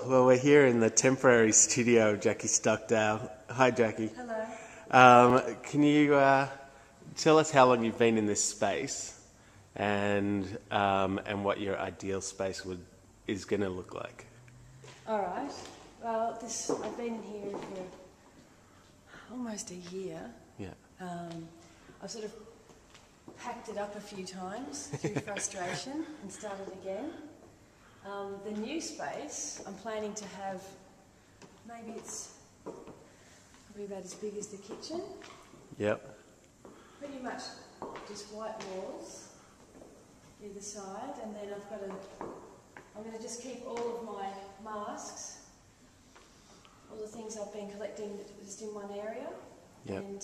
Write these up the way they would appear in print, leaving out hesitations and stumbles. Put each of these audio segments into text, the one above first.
Well, we're here in the temporary studio of Jacqui Stockdale. Hi, Jacqui. Hello. Can you tell us how long you've been in this space and what your ideal space is going to look like? All right. Well, I've been in here for almost a year. Yeah. I've sort of packed it up a few times through frustration and started again. The new space, I'm planning to have, maybe it's probably about as big as the kitchen. Yep. Pretty much just white walls either side, and then I'm going to just keep all of my masks, all the things I've been collecting just in one area. Yep. And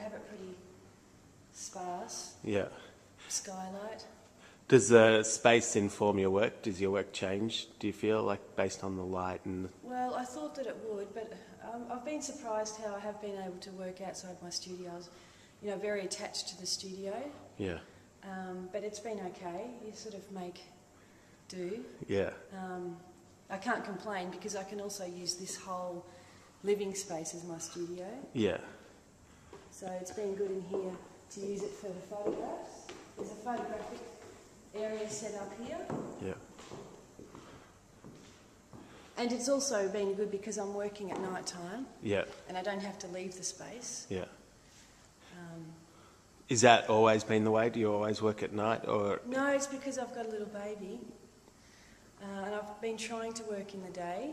have it pretty sparse. Yeah. Skylight. Does the space inform your work? Does your work change, do you feel, like based on the light and... Well, I thought that it would, but I've been surprised how I have been able to work outside my studio. I was, very attached to the studio. Yeah. But it's been okay. You sort of make do. Yeah. I can't complain because I can also use this whole living space as my studio. Yeah. So it's been good in here to use it for the photographs. There's a photographic area set up here. Yeah. And it's also been good because I'm working at night time. Yeah. And I don't have to leave the space. Yeah. Is that always been the way? Do you always work at night, or...? No, it's because I've got a little baby. And I've been trying to work in the day,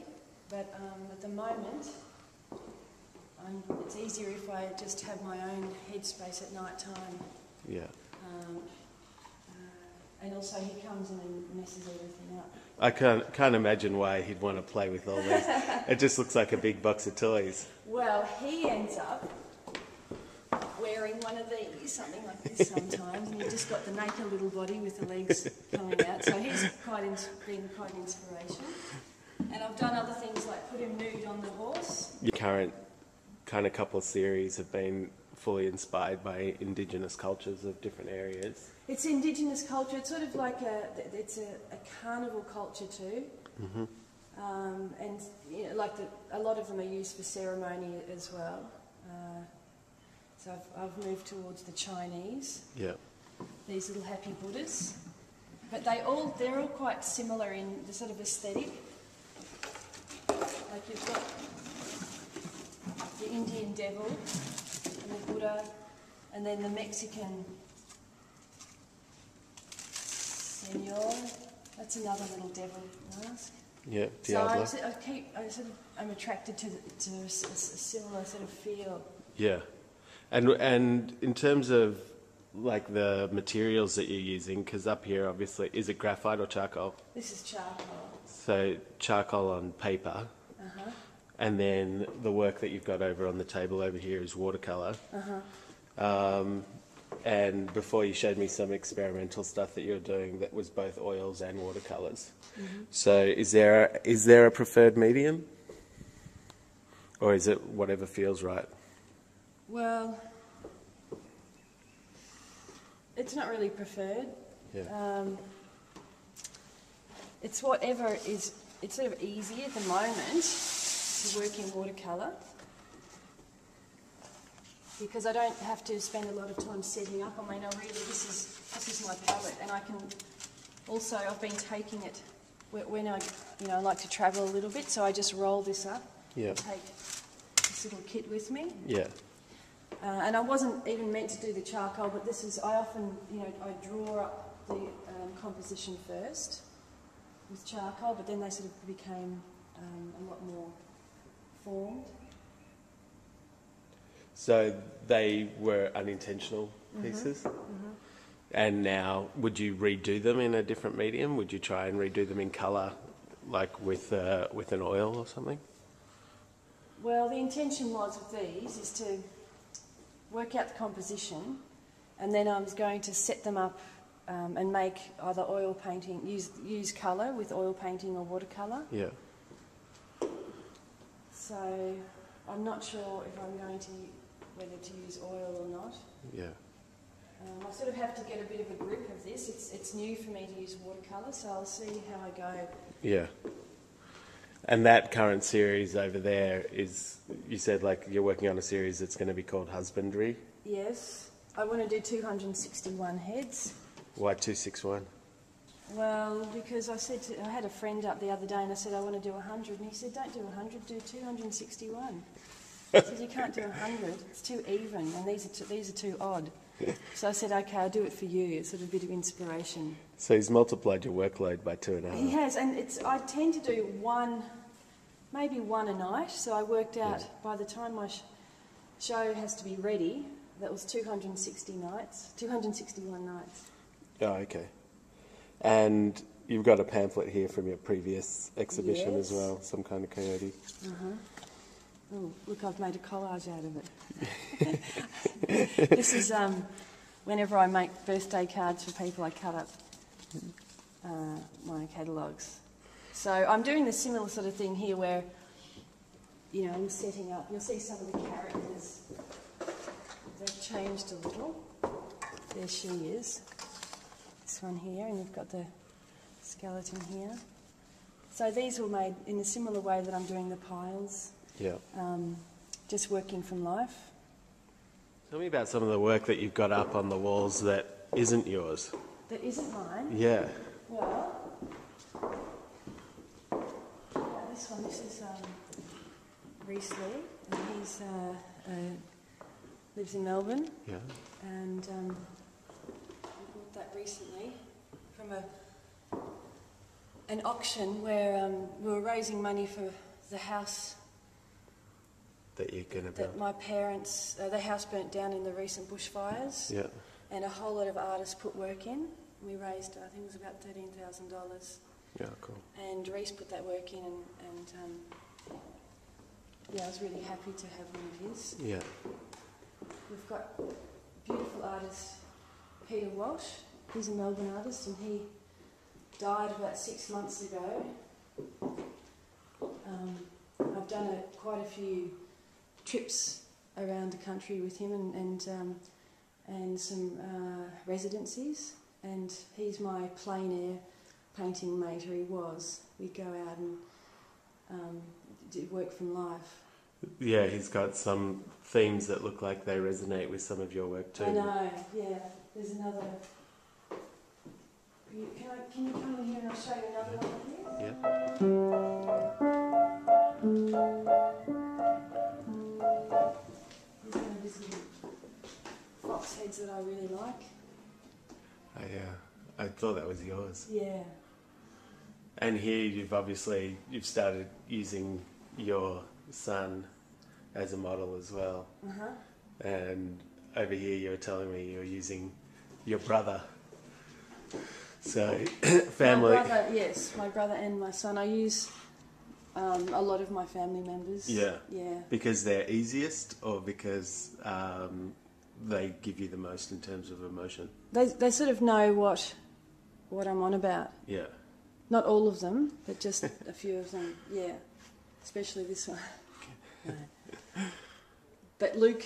but at the moment, it's easier if I just have my own headspace at night time. Yeah. And also he comes in and messes everything up. I can't imagine why he'd want to play with all these. It just looks like a big box of toys. Well, he ends up wearing one of these, something like this sometimes, and you've just got the naked little body with the legs coming out. So he's been quite inspiration. And I've done other things like put him nude on the horse. Your current kind of couple of series have been fully inspired by Indigenous cultures of different areas. It's Indigenous culture. It's sort of like it's a carnival culture too. Mm-hmm. And a lot of them are used for ceremony as well. So I've moved towards the Chinese. Yeah. These little happy Buddhas, but they're all quite similar in the sort of aesthetic. Like you've got the Indian devil and the Buddha, and then the Mexican Senor. That's another little devil mask. Yeah, Diablo. So I'm attracted to a similar sort of feel. Yeah. And in terms of like the materials that you're using, because up here obviously, is it graphite or charcoal? This is charcoal. So charcoal on paper. Uh-huh. And then the work that you've got over on the table over here is watercolour. Uh-huh. And before you showed me some experimental stuff that you're doing that was both oils and watercolours. Mm-hmm. So is there a preferred medium? Or is it whatever feels right? Well, it's not really preferred. Yeah. It's whatever is. It's sort of easy at the moment to work in watercolour because I don't have to spend a lot of time setting up. I mean, this is my palette, and I can also. I've been taking it when I like to travel a little bit, so I just roll this up. Yeah. And take this little kit with me. Yeah. And I wasn't even meant to do the charcoal, but I often, I draw up the composition first with charcoal, but then they sort of became a lot more formed. So they were unintentional pieces? Mm-hmm. And now, would you redo them in a different medium? Would you try and redo them in colour, like with an oil or something? Well, the intention was with these is to work out the composition, and then I was going to set them up and make either oil painting, use colour with oil painting or watercolour. Yeah. So I'm not sure if I'm going to whether to use oil or not. Yeah. I sort of have to get a bit of a grip of this. It's new for me to use watercolour, so I'll see how I go. Yeah. And that current series over there is, you said like you're working on a series that's going to be called Husbandry? Yes. I want to do 261 heads. Why 261? Well, because I had a friend up the other day and I said I want to do 100, and he said don't do 100, do 261. I said you can't do 100, it's too even, and these are too odd. So I said okay, I'll do it for you. It's sort of a bit of inspiration. So he's multiplied your workload by 2.5. He has, and I tend to do maybe one a night. So I worked out by the time my show has to be ready, that was 261 nights. Oh, okay. And you've got a pamphlet here from your previous exhibition as well, some kind of coyote. Oh, look, I've made a collage out of it. This is whenever I make birthday cards for people, I cut up my catalogues. So I'm doing the similar sort of thing here where, you know, I'm setting up. You'll see some of the characters. They've changed a little. There she is. This one here, and you've got the skeleton here. So these were made in a similar way that I'm doing the piles. Yeah. Just working from life. Tell me about some of the work that you've got up on the walls that isn't yours. That isn't mine? Yeah. Well, this one, this is Reese Lee, and he's lives in Melbourne. Yeah. And we bought that recently from an auction where we were raising money for the house That you're going to build. that my parents, the house burnt down in the recent bushfires. Yeah. And a whole lot of artists put work in. We raised, I think it was about $13,000. Yeah, cool. And Reese put that work in, and yeah, I was really happy to have one of his. Yeah. We've got beautiful artist Peter Walsh. He's a Melbourne artist, and he died about 6 months ago. I've done quite a few trips around the country with him, and some residencies, and he's my plein air painting mate, or he was. We'd go out and did work from life. Yeah, he's got some themes that look like they resonate with some of your work too. I know, yeah. There's another... Can you come in here and I'll show you another one of these? Yeah. These are these little fox heads that I really like. I thought that was yours. Yeah. And here you've started using your son as a model as well. Uh-huh. And over here you were telling me you're using your brother. So, family. My brother, yes, my brother and my son. I use a lot of my family members. Yeah. Yeah. Because they're easiest, or because they give you the most in terms of emotion? They sort of know what I'm on about. Yeah. Not all of them, but just a few of them. Yeah. Especially this one. No. But Luke,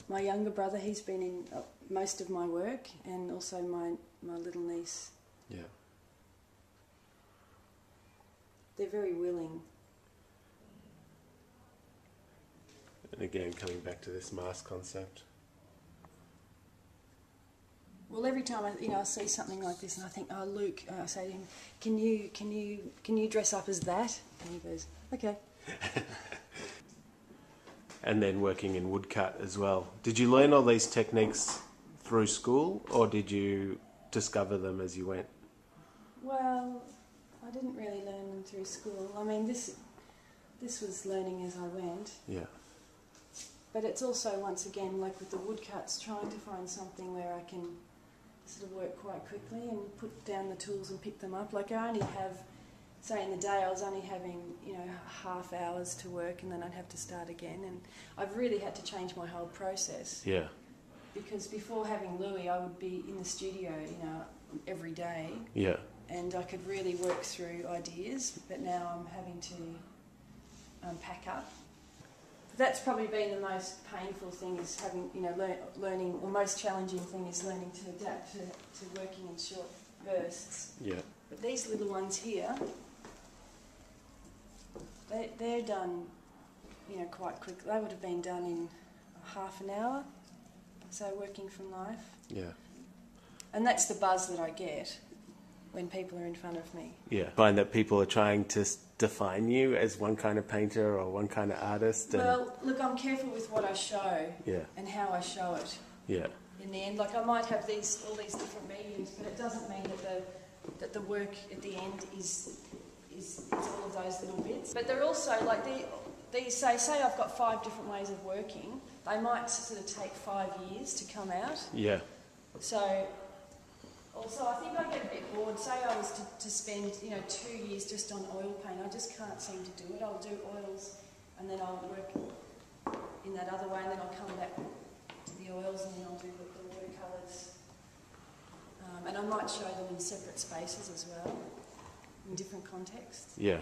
my younger brother, he's been in most of my work, and also my little niece. Yeah. They're very willing. And again, coming back to this mask concept. Well, every time I see something like this, and I think, oh, Luke, I say to him, can you dress up as that? And he goes, okay. And then working in woodcut as well. Did you learn all these techniques through school, or did you discover them as you went? Well, I didn't really learn them through school. I mean, this was learning as I went. Yeah. But it's also, once again, like with the woodcuts, trying to find something where I can sort of work quite quickly and put down the tools and pick them up. Like I only have, say in the day I was only having, half hours to work, and then I'd have to start again. And I've really had to change my whole process. Yeah. Because before having Louis, I would be in the studio, every day. Yeah. And I could really work through ideas, but now I'm having to pack up. That's probably been the most painful thing, is having, learning, or most challenging thing is learning to adapt to working in short bursts. Yeah. But these little ones here, They're done, you know, quite quick. They would have been done in half an hour, so working from life. Yeah. And that's the buzz that I get when people are in front of me. Yeah. Find that people are trying to define you as one kind of painter or one kind of artist. And Well, look, I'm careful with what I show yeah. and how I show it. Yeah. In the end, like I might have all these different mediums, but it doesn't mean that the work at the end is all of those little bits. But they're also like these say I've got 5 different ways of working. They might sort of take 5 years to come out. Yeah. So also I think I get a bit bored. Say I was to spend 2 years just on oil paint. I just can't seem to do it. I'll do oils and then I'll work in that other way, and then I'll come back to the oils and then I'll do the watercolours. And I might show them in separate spaces as well, in different contexts. Yeah.